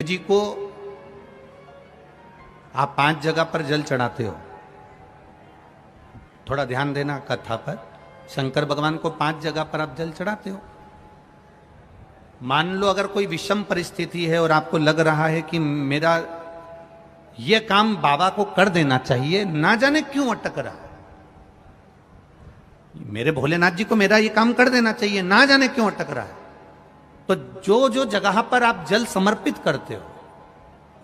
जी को आप 5 जगह पर जल चढ़ाते हो। थोड़ा ध्यान देना कथा पर। शंकर भगवान को 5 जगह पर आप जल चढ़ाते हो। मान लो अगर कोई विषम परिस्थिति है और आपको लग रहा है कि मेरा यह काम बाबा को कर देना चाहिए, ना जाने क्यों अटक रहा है, मेरे भोलेनाथ जी को मेरा ये काम कर देना चाहिए, ना जाने क्यों अटक रहा है, तो जो जो जगह पर आप जल समर्पित करते हो,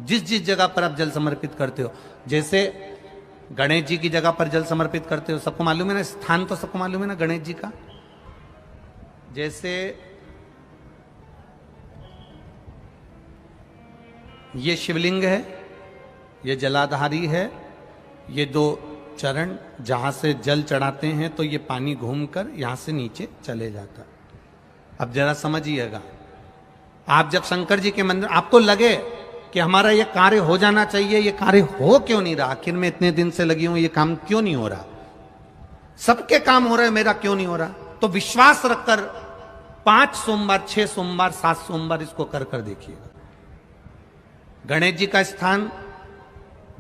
जिस जिस जगह पर आप जल समर्पित करते हो, जैसे गणेश जी की जगह पर जल समर्पित करते हो, सबको मालूम है ना, स्थान तो सबको मालूम है ना गणेश जी का। जैसे ये शिवलिंग है, ये जलाधारी है, ये 2 चरण जहां से जल चढ़ाते हैं तो ये पानी घूमकर यहां से नीचे चले जाता है। अब जरा समझिएगा, आप जब शंकर जी के मंदिर, आपको लगे कि हमारा ये कार्य हो जाना चाहिए, ये कार्य हो क्यों नहीं रहा, आखिर में इतने दिन से लगी हूं, ये काम क्यों नहीं हो रहा, सबके काम हो रहे हैं, मेरा क्यों नहीं हो रहा, तो विश्वास रखकर 5 सोमवार, 6 सोमवार, 7 सोमवार इसको कर कर देखिएगा। गणेश जी का स्थान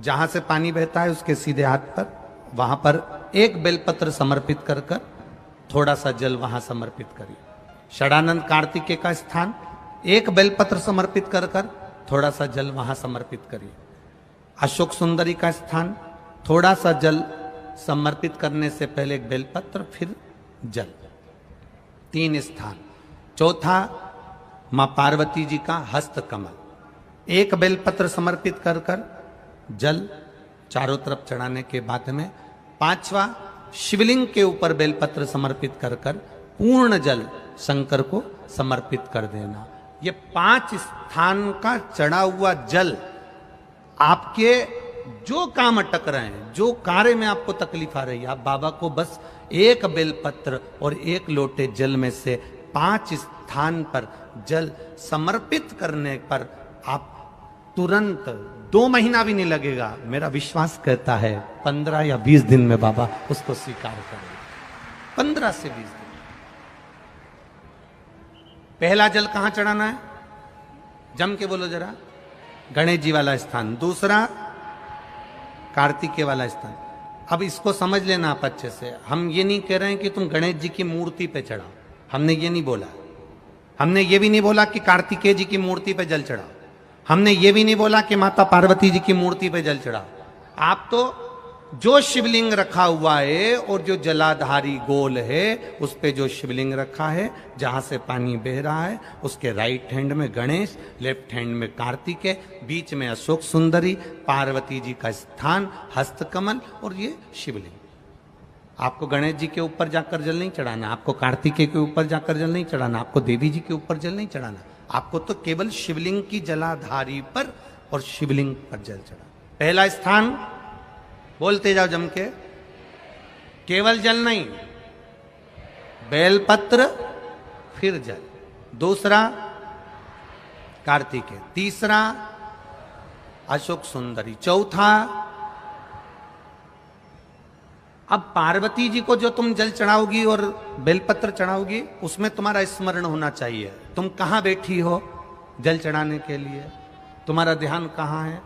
जहां से पानी बहता है उसके सीधे हाथ पर, वहां पर एक बेलपत्र समर्पित कर कर थोड़ा सा जल वहां समर्पित करिए। षडानंद कार्तिकेय का स्थान, एक बेलपत्र समर्पित कर कर थोड़ा सा जल वहां समर्पित करिए। अशोक सुंदरी का स्थान, थोड़ा सा जल समर्पित करने से पहले एक बेलपत्र, फिर जल। 3 स्थान। चौथा, मां पार्वती जी का हस्त कमल, एक बेलपत्र समर्पित कर कर जल चारों तरफ चढ़ाने के बाद में 5वां, शिवलिंग के ऊपर बेलपत्र समर्पित कर कर पूर्ण जल शंकर को समर्पित कर देना। ये 5 स्थान का चढ़ा हुआ जल आपके जो काम अटक रहे हैं, जो कार्य में आपको तकलीफ आ रही है, आप बाबा को बस एक बेलपत्र और एक लोटे जल में से 5 स्थान पर जल समर्पित करने पर आप तुरंत 2 महीना भी नहीं लगेगा, मेरा विश्वास कहता है 15 या 20 दिन में बाबा उसको स्वीकार करेंगे। 15 से 20 दिन। पहला जल कहां चढ़ाना है, जम के बोलो जरा, गणेश जी वाला स्थान। दूसरा, कार्तिकेय वाला स्थान। अब इसको समझ लेना आप अच्छे से, हम ये नहीं कह रहे हैं कि तुम गणेश जी की मूर्ति पे चढ़ाओ, हमने ये नहीं बोला। हमने ये भी नहीं बोला कि कार्तिकेय जी की मूर्ति पे जल चढ़ाओ, हमने ये भी नहीं बोला कि माता पार्वती जी की मूर्ति पे जल चढ़ाओ। आप तो जो शिवलिंग रखा हुआ है और जो जलाधारी गोल है उस पे जो शिवलिंग रखा है, जहां से पानी बह रहा है, उसके राइट हैंड में गणेश, लेफ्ट हैंड में कार्तिकेय, बीच में अशोक सुंदरी, पार्वती जी का स्थान हस्तकमल और ये शिवलिंग। आपको गणेश जी के ऊपर जाकर जल नहीं चढ़ाना, आपको कार्तिकेय के ऊपर जाकर जल नहीं चढ़ाना, आपको देवी जी के ऊपर जल नहीं चढ़ाना, आपको तो केवल शिवलिंग की जलाधारी पर और शिवलिंग पर जल चढ़ा। पहला स्थान, बोलते जाओ जम के, केवल जल नहीं, बेलपत्र फिर जल। दूसरा, कार्तिकेय। तीसरा, अशोक सुंदरी। चौथा, अब पार्वती जी को जो तुम जल चढ़ाओगी और बेलपत्र चढ़ाओगी, उसमें तुम्हारा स्मरण होना चाहिए, तुम कहां बैठी हो जल चढ़ाने के लिए, तुम्हारा ध्यान कहां है,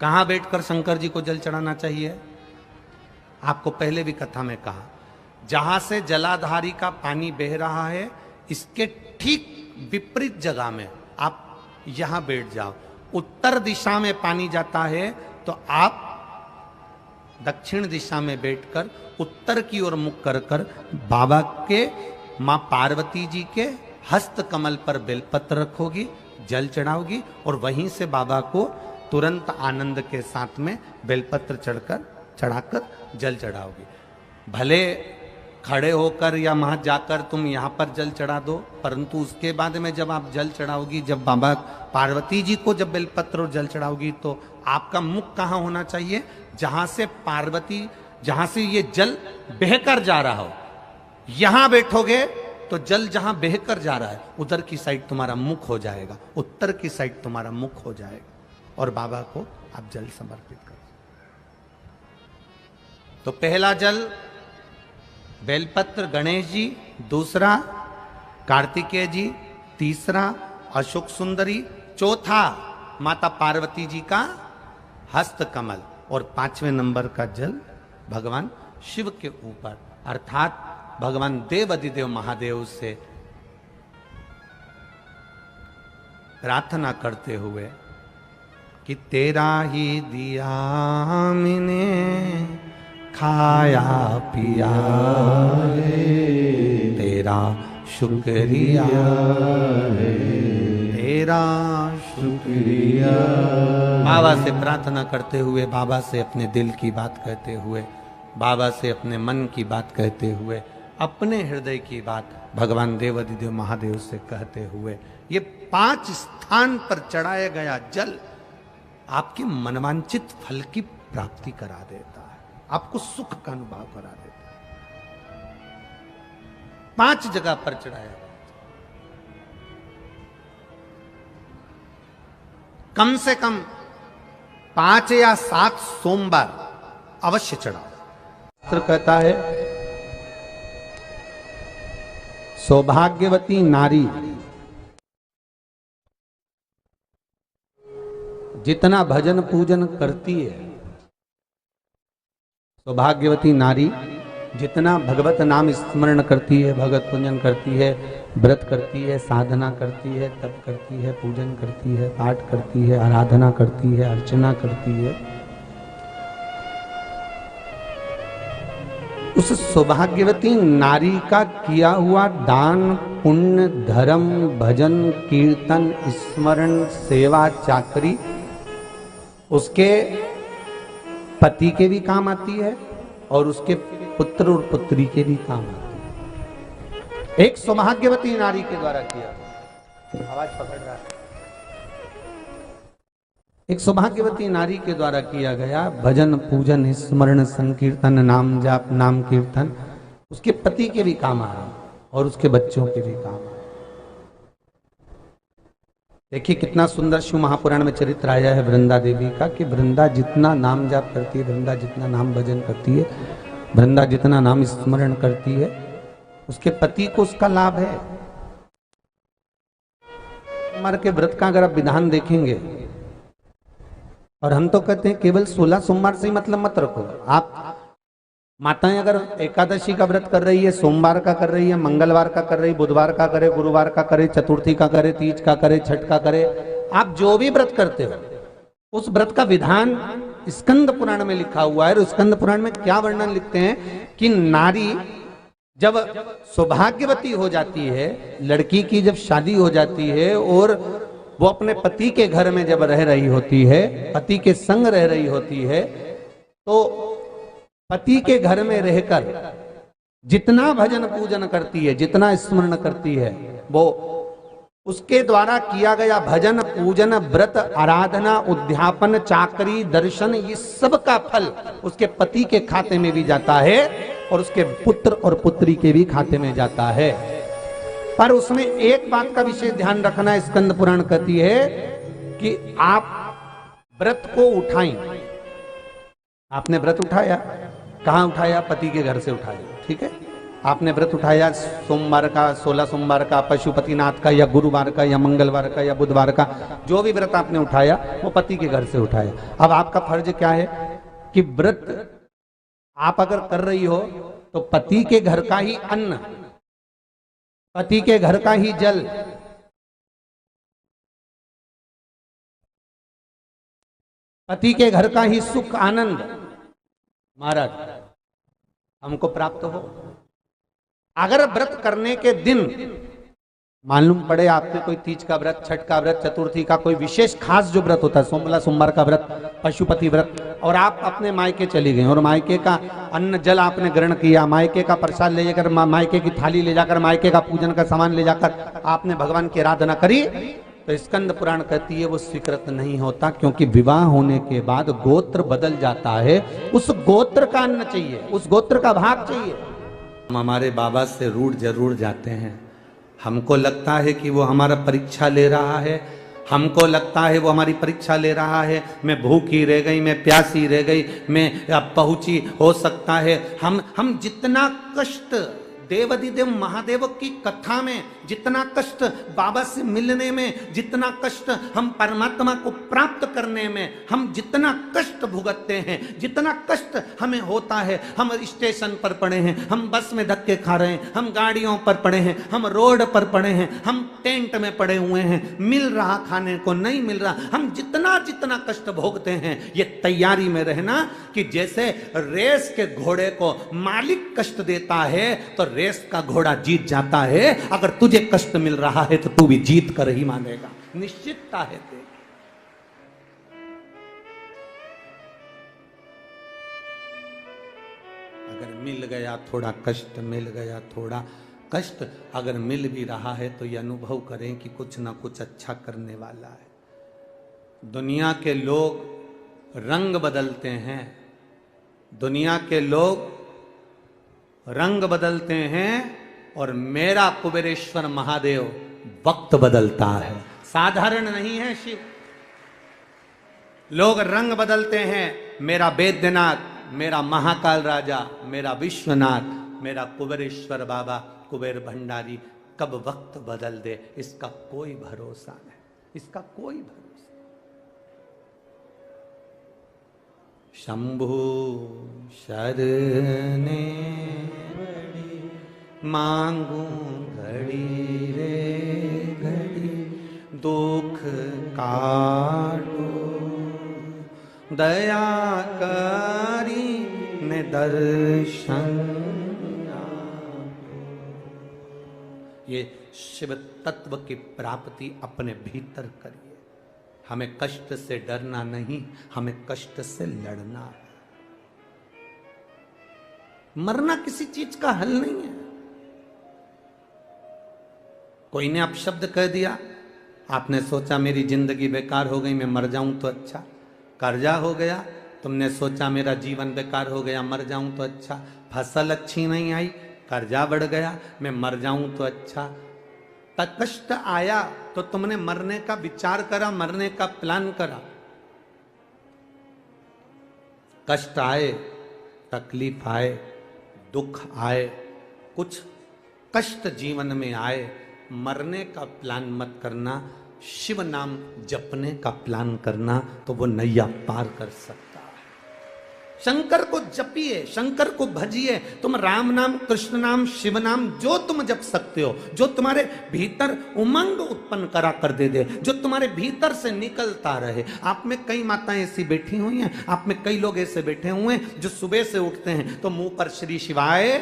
कहां बैठकर शंकर जी को जल चढ़ाना चाहिए। आपको पहले भी कथा में कहा, जहां से जलाधारी का पानी बह रहा है, इसके ठीक विपरीत जगह में आप यहां बैठ जाओ। उत्तर दिशा में पानी जाता है तो आप दक्षिण दिशा में बैठकर उत्तर की ओर मुख कर कर बाबा के, मां पार्वती जी के हस्त कमल पर बेलपत्र रखोगी, जल चढ़ाओगी और वहीं से बाबा को तुरंत आनंद के साथ में बेलपत्र चढ़ाकर जल चढ़ाओगी। भले खड़े होकर या वहां जाकर तुम यहां पर जल चढ़ा दो, परंतु उसके बाद में जब आप जल चढ़ाओगी, जब बाबा पार्वती जी को जब बेलपत्र और जल चढ़ाओगी, तो आपका मुख कहां होना चाहिए, जहां से पार्वती, जहां से ये जल बहकर जा रहा हो, यहां बैठोगे तो जल जहां बहकर जा रहा है उधर की साइड तुम्हारा मुख हो जाएगा, उत्तर की साइड तुम्हारा मुख हो जाएगा और बाबा को आप जल समर्पित करो। तो पहला जल बेलपत्र गणेश जी, दूसरा कार्तिकेय जी, तीसरा अशोक सुंदरी, चौथा माता पार्वती जी का हस्त कमल, और 5वें नंबर का जल भगवान शिव के ऊपर, अर्थात भगवान देवाधिदेव महादेव से प्रार्थना करते हुए कि तेरा ही दिया मैंने खाया पिया है, तेरा शुक्रिया है, तेरा शुक्रिया। बाबा से प्रार्थना करते हुए, बाबा से अपने दिल की बात कहते हुए, बाबा से अपने मन की बात कहते हुए, अपने हृदय की बात भगवान देवाधिदेव महादेव से कहते हुए, ये 5 स्थान पर चढ़ाया गया जल आपके मनवांचित फल की प्राप्ति करा देता है, आपको सुख का अनुभव करा देता है। 5 जगह पर चढ़ाया गया, कम से कम 5 या 7 सोमवार अवश्य चढ़ाओ। शास्त्र कहता है सौभाग्यवती नारी जितना भजन पूजन करती है, सौभाग्यवती नारी जितना भगवत नाम स्मरण करती है, भगवत पूजन करती है, व्रत करती है, साधना करती है, तप करती है, पूजन करती है, पाठ करती है, आराधना करती है, अर्चना करती है, उस सौभाग्यवती नारी का किया हुआ दान, पुण्य, धर्म, भजन, कीर्तन, स्मरण, सेवा, चाकरी उसके पति के भी काम आती है और उसके पुत्र और पुत्री के भी काम आती है। एक सौभाग्यवती नारी के द्वारा किया, आवाज पकड़ रहा है, एक सौभाग्यवती नारी के द्वारा किया गया भजन, पूजन, स्मरण, संकीर्तन, नाम जाप, नाम कीर्तन उसके पति के भी काम आ रहा है और उसके बच्चों के भी काम आ रहा है। देखिए कितना सुंदर शिव महापुराण में चरित्र आया है वृंदा देवी का, कि वृंदा जितना नाम जाप करती है, वृंदा जितना नाम भजन करती है, वृंदा जितना नाम स्मरण करती है, उसके पति को उसका लाभ है। हमारे के व्रत का अगर आप विधान देखेंगे, और हम तो कहते हैं केवल 16 सोमवार से ही मतलब मत रखो। आप माताएं अगर एकादशी का व्रत कर रही है, सोमवार का कर रही है, मंगलवार का कर रही, बुधवार का करे, गुरुवार का करे, चतुर्थी का करे, तीज का करे, छठ का करे, आप जो भी व्रत करते हो उस व्रत का विधान स्कंद पुराण में लिखा हुआ है। और स्कंद पुराण में क्या वर्णन लिखते हैं कि नारी जब सौभाग्यवती हो जाती है, लड़की की जब शादी हो जाती है और वो अपने पति के घर में जब रह रही होती है, पति के संग रह रही होती है, तो पति के घर में रहकर जितना भजन पूजन करती है, जितना स्मरण करती है, वो उसके द्वारा किया गया भजन, पूजन, व्रत, आराधना, उद्यापन, चाकरी, दर्शन, ये सब का फल उसके पति के खाते में भी जाता है और उसके पुत्र और पुत्री के भी खाते में जाता है। पर उसमें एक बात का विशेष ध्यान रखना, स्कंद पुराण कहती है कि आप व्रत को उठाएं। आपने व्रत उठाया, कहां उठाया? पति के घर से उठाया, ठीक है। आपने व्रत उठाया सोमवार का, 16 सोमवार का, पशुपतिनाथ का, या गुरुवार का, या मंगलवार का, या बुधवार का, जो भी व्रत आपने उठाया वो पति के घर से उठाया। अब आपका फर्ज क्या है कि व्रत आप अगर कर रही हो तो पति के घर का ही अन्न, पति के घर का ही जल, पति के घर का ही सुख आनंद महाराज हमको प्राप्त हो। अगर व्रत करने के दिन मालूम पड़े आपने कोई तीज का व्रत, छठ का व्रत, चतुर्थी का कोई विशेष खास जो व्रत होता है, 16 सोमवार का व्रत, पशुपति व्रत, और आप अपने मायके चली गई और मायके का अन्न जल आपने ग्रहण किया, मायके का प्रसाद ले जाकर, मायके की थाली ले जाकर, मायके का पूजन का सामान ले जाकर आपने भगवान की आराधना करी, तो स्कंद पुराण कहती है वो स्वीकृत नहीं होता, क्योंकि विवाह होने के बाद गोत्र बदल जाता है। उस गोत्र का अन्न चाहिए, उस गोत्र का भाग चाहिए। हम हमारे बाबा से रूठ जरूर जाते हैं, हमको लगता है कि वो हमारा परीक्षा ले रहा है, हमको लगता है वो हमारी परीक्षा ले रहा है, मैं भूखी रह गई, मैं प्यासी रह गई, मैं अब पहुंची, हो सकता है हम जितना कष्ट देवाधिदेव महादेव की कथा में जितना कष्ट बाबा से मिलने में, जितना कष्ट हम परमात्मा को प्राप्त करने में, हम जितना कष्ट भुगतते हैं, जितना कष्ट हमें होता है, हम स्टेशन पर पड़े हैं, हम बस में धक्के खा रहे हैं, हम गाड़ियों पर पड़े हैं, हम रोड पर पड़े हैं, हम टेंट में पड़े हुए हैं, मिल रहा खाने को नहीं मिल रहा, हम जितना जितना कष्ट भोगते हैं, ये तैयारी में रहना कि जैसे रेस के घोड़े को मालिक कष्ट देता है तो रेस का घोड़ा जीत जाता है। अगर तुझे कष्ट मिल रहा है तो तू भी जीत कर ही मानेगा, निश्चितता है तेरी। अगर मिल गया थोड़ा कष्ट, मिल गया थोड़ा कष्ट, अगर मिल भी रहा है तो यह अनुभव करें कि कुछ ना कुछ अच्छा करने वाला है। दुनिया के लोग रंग बदलते हैं, दुनिया के लोग रंग बदलते हैं और मेरा कुबेरेश्वर महादेव वक्त बदलता है, साधारण नहीं है शिव। लोग रंग बदलते हैं, मेरा वैद्यनाथ, मेरा महाकाल राजा, मेरा विश्वनाथ, मेरा कुबेरेश्वर बाबा, कुबेर भंडारी कब वक्त बदल दे इसका कोई भरोसा नहीं, इसका कोई भरोसा। शंभु शरणे मांगू घड़ी रे घड़ी, दुख काटो दया करी ने दर्शन। ये शिव तत्व की प्राप्ति अपने भीतर करिए। हमें कष्ट से डरना नहीं, हमें कष्ट से लड़ना है। मरना किसी चीज का हल नहीं है। कोई ने अपशब्द कह दिया, आपने सोचा मेरी जिंदगी बेकार हो गई, मैं मर जाऊं तो अच्छा। कर्जा हो गया, तुमने सोचा मेरा जीवन बेकार हो गया, मर जाऊं तो अच्छा। फसल अच्छी नहीं आई, कर्जा बढ़ गया, मैं मर जाऊं तो अच्छा। कष्ट आया तो तुमने मरने का विचार करा, मरने का प्लान करा। कष्ट आए, तकलीफ आए, दुख आए, कुछ कष्ट जीवन में आए, मरने का प्लान मत करना, शिव नाम जपने का प्लान करना, तो वो नैया पार कर सकता है। शंकर को जपिए, शंकर को भजिए। तुम राम नाम, कृष्ण नाम, शिव नाम जो तुम जप सकते हो, जो तुम्हारे भीतर उमंग उत्पन्न करा कर दे, जो तुम्हारे भीतर से निकलता रहे। आप में कई माताएं ऐसी बैठी हुई हैं, आप में कई लोग ऐसे बैठे हुए हैं जो सुबह से उठते हैं तो मुंह पर श्री शिवाय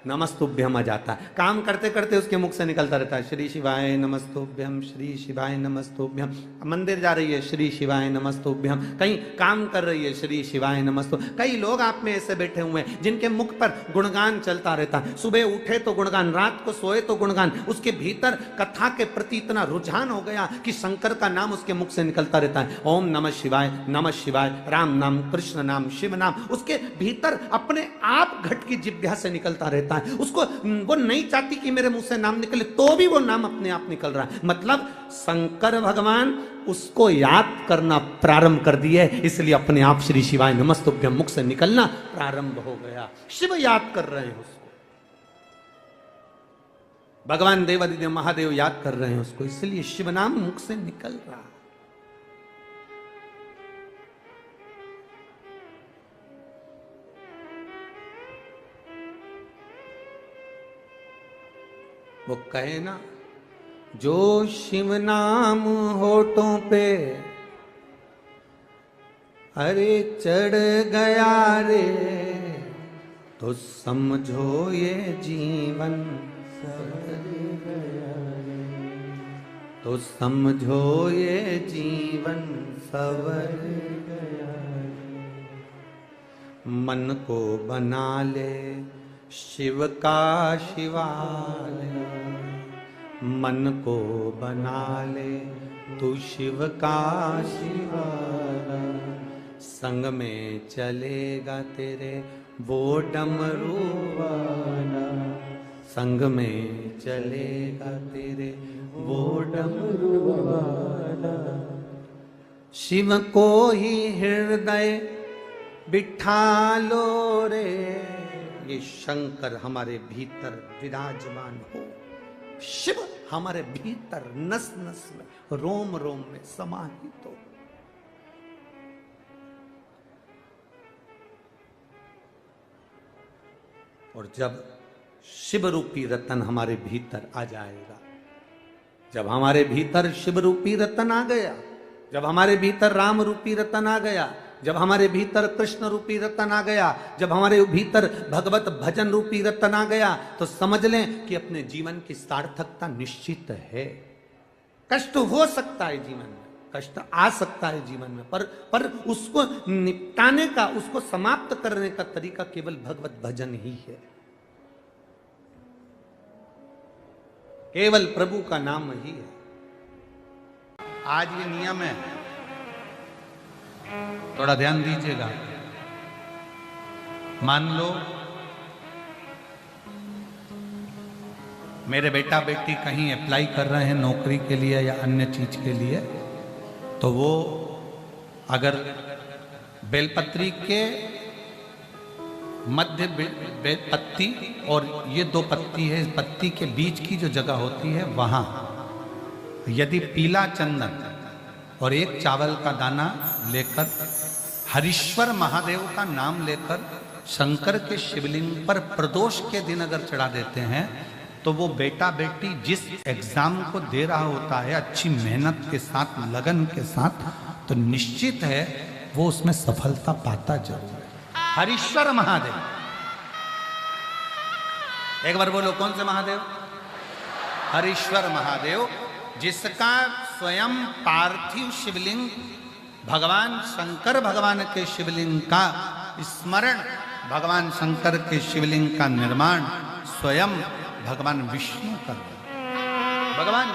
नमस्तुभ्यम आ जाता है। काम करते करते उसके मुख से निकलता रहता है श्री शिवाय नमस्तुभ्यम, श्री शिवाय नमस्तुभ्यम। मंदिर जा रही है, श्री शिवाय नमस्तुभ्यम। कहीं काम कर रही है, श्री शिवाय नमस्तु। कई लोग आप में ऐसे बैठे हुए हैं जिनके मुख पर गुणगान चलता रहता है। सुबह उठे तो गुणगान, रात को सोए तो गुणगान। उसके भीतर कथा के प्रति इतना रुझान हो गया कि शंकर का नाम उसके मुख से निकलता रहता है। ओम नमः शिवाय, नमः शिवाय, राम नाम, कृष्ण नाम, शिव नाम उसके भीतर अपने आप घट की जिह्वा से निकलता रहता है। उसको वो नहीं चाहती कि मेरे मुंह से नाम निकले, तो भी वो नाम अपने आप निकल रहा है। मतलब शंकर भगवान उसको याद करना प्रारंभ कर दिए, इसलिए अपने आप श्री शिवाय नमस्तुभ्यम मुख से निकलना प्रारंभ हो गया। शिव याद कर रहे हैं उसको, भगवान देवाधिदेव महादेव याद कर रहे हैं उसको, इसलिए शिव नाम मुख से निकल रहा है। वो कहे ना, जो शिव नाम होठों पे अरे चढ़ गया रे, तो समझो ये जीवन सवर गया रे, तो समझो ये जीवन सवर गया रे। मन को बना ले शिव का शिवालय, मन को बना ले तू शिव का शिवालय। संग में चलेगा तेरे वो डमरू वाला, संग में चलेगा तेरे वो डमरू वाला। शिव को ही हृदय बिठा लो रे, ये शंकर हमारे भीतर विराजमान हो, शिव हमारे भीतर नस नस में, रोम रोम में समाहित हो। और जब शिव रूपी रतन हमारे भीतर आ जाएगा, जब हमारे भीतर शिव रूपी रतन आ गया, जब हमारे भीतर राम रूपी रतन आ गया, जब हमारे भीतर कृष्ण रूपी रतन आ गया, जब हमारे भीतर भगवत भजन रूपी रतन आ गया, तो समझ लें कि अपने जीवन की सार्थकता निश्चित है। कष्ट हो सकता है जीवन में, कष्ट आ सकता है जीवन में, पर उसको निपटाने का, उसको समाप्त करने का तरीका केवल भगवत भजन ही है। केवल प्रभु का नाम ही है। आज ये नियम है, थोड़ा ध्यान दीजिएगा। मान लो मेरे बेटा बेटी कहीं अप्लाई कर रहे हैं नौकरी के लिए या अन्य चीज के लिए, तो वो अगर बेलपत्री के मध्य पत्ती और ये दो पत्ती है, इस पत्ती के बीच की जो जगह होती है वहां यदि पीला चंदन और एक चावल का दाना लेकर हरीश्वर महादेव का नाम लेकर शंकर के शिवलिंग पर प्रदोष के दिन अगर चढ़ा देते हैं, तो वो बेटा बेटी जिस एग्जाम को दे रहा होता है अच्छी मेहनत के साथ, लगन के साथ, तो निश्चित है वो उसमें सफलता पाता जरूर है। हरीश्वर महादेव, एक बार बोलो कौन से महादेव? हरीश्वर महादेव, जिसका स्वयं पार्थिव शिवलिंग भगवान शंकर भगवान के शिवलिंग का स्मरण, भगवान शंकर के शिवलिंग का निर्माण स्वयं भगवान विष्णु कर रहे। भगवान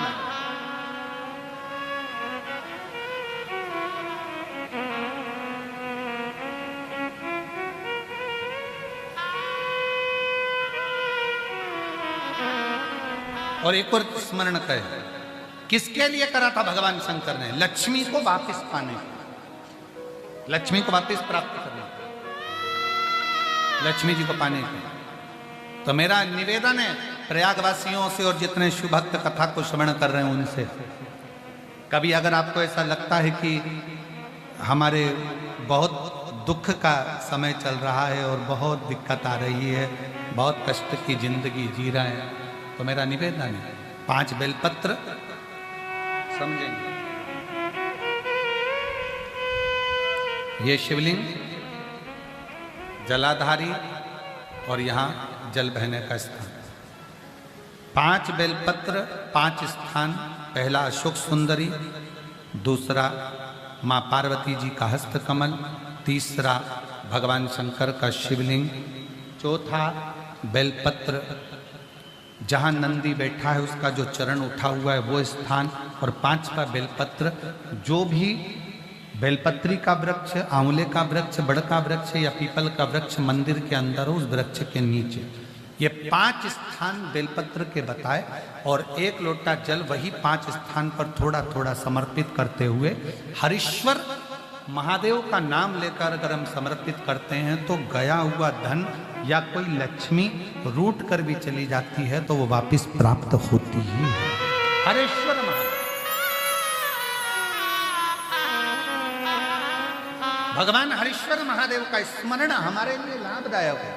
और एक और स्मरण करें, किसके लिए करा था भगवान शंकर ने? लक्ष्मी को वापस पाने, लक्ष्मी को वापस प्राप्त करने, लक्ष्मी जी को पाने के। तो मेरा निवेदन है प्रयागवासियों से और जितने शिव भक्त कथा को श्रवण कर रहे हैं उनसे, कभी अगर आपको ऐसा लगता है कि हमारे बहुत दुख का समय चल रहा है और बहुत दिक्कत आ रही है, बहुत कष्ट की जिंदगी जी रहे हैं, तो मेरा निवेदन है 5 बेलपत्र समझेंगे। ये शिवलिंग जलाधारी और यहाँ जल बहने का स्थान। 5 बेलपत्र, 5 स्थान। पहला अशोक सुंदरी, दूसरा माँ पार्वती जी का हस्तकमल, तीसरा भगवान शंकर का शिवलिंग, चौथा बेलपत्र जहाँ नंदी बैठा है उसका जो चरण उठा हुआ है वो स्थान, और 5वां बेलपत्र जो भी बेलपत्री का वृक्ष, आंवले का वृक्ष, बड़ का वृक्ष या पीपल का वृक्ष मंदिर के अंदर हो, उस वृक्ष के नीचे। ये 5 स्थान बेलपत्र के बताए, और 1 लोटा जल वही 5 स्थान पर थोड़ा थोड़ा समर्पित करते हुए हरीश्वर महादेव का नाम लेकर अगर हम समर्पित करते हैं तो गया हुआ धन या कोई लक्ष्मी रूट कर भी चली जाती है तो वो वापस प्राप्त होती ही है। हरीश्वर महादेव, भगवान हरीश्वर महादेव का स्मरण हमारे लिए लाभदायक है।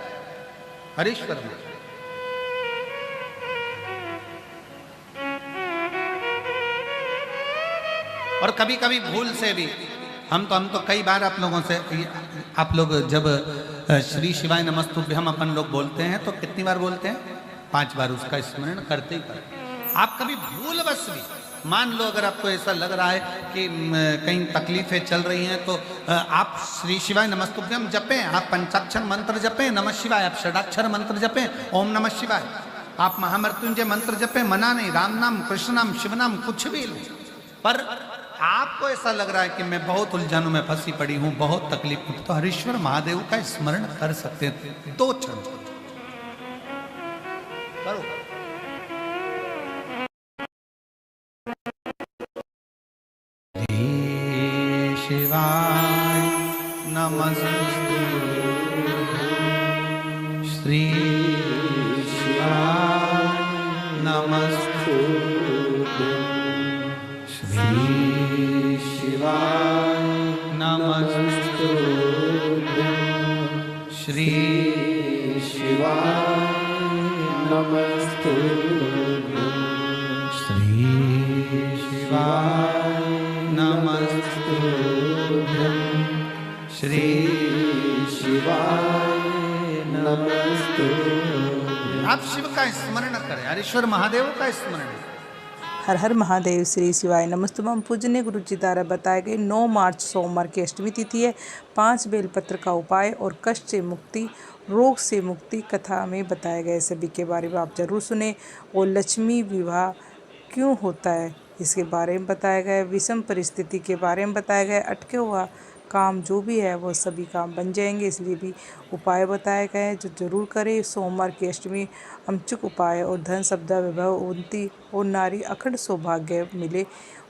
हरीश्वर महादेव और कभी कभी भूल से भी हम तो कई बार आप लोगों से, आप लोग जब श्री शिवाय नमस्तुभ्यम अपन लोग बोलते हैं तो कितनी बार बोलते हैं? 5 बार उसका स्मरण करते ही करते। आप कभी भूलवश भी, मान लो अगर आपको ऐसा लग रहा है कि कहीं तकलीफें चल रही हैं तो आप श्री शिवाय नमस्तुभ्यम जपें, आप पंचाक्षर मंत्र जपें, नमः शिवाय, आप षडाक्षर मंत्र जपें, ओम नमः शिवाय, आप महामृत्युंजय मंत्र जपें, मना नहीं, राम नाम, कृष्ण नाम, शिव नाम, कुछ भी लो। पर आपको ऐसा लग रहा है कि मैं बहुत उलझनों में फंसी पड़ी हूं, बहुत तकलीफ हूं, तो हरीश्वर महादेव का स्मरण कर सकते हैं। 2 क्षण करो। शिवाय नमस्ते श्री शिवाय नमस्तुभ्यं। श्री शिवाय नमस्तुभ्यं। श्री शिवाय नमस्तुभ्यं। श्री शिवाय नमस्तुभ्यं। श्री शिवाय नमस्तुभ्यं। आप शिव का स्मरण करें, हरीश्वर महादेव का स्मरण। हर हर महादेव। श्री शिवाय नमस्तुभम। पूजनीय गुरु जी द्वारा बताए गए 9 मार्च सोमवार की अष्टमी तिथि है। 5 बेलपत्र का उपाय और कष्ट से मुक्ति, रोग से मुक्ति कथा में बताए गए सभी के बारे में आप जरूर सुने। और लक्ष्मी विवाह क्यों होता है इसके बारे में बताया गया। विषम परिस्थिति के बारे में बताया गया। अटके हुआ काम जो भी है वो सभी काम बन जाएंगे, इसलिए भी उपाय बताए गए हैं जो जरूर करें। सोमवार की अष्टमी अमचुक उपाय और धन शब्दा विवाह उन्नति और नारी अखंड सौभाग्य मिले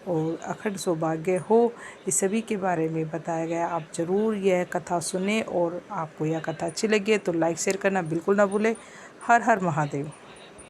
और अखंड सौभाग्य हो, इस सभी के बारे में बताया गया। आप ज़रूर यह कथा सुने और आपको यह कथा अच्छी लगी है तो लाइक शेयर करना बिल्कुल ना भूलें। हर हर महादेव।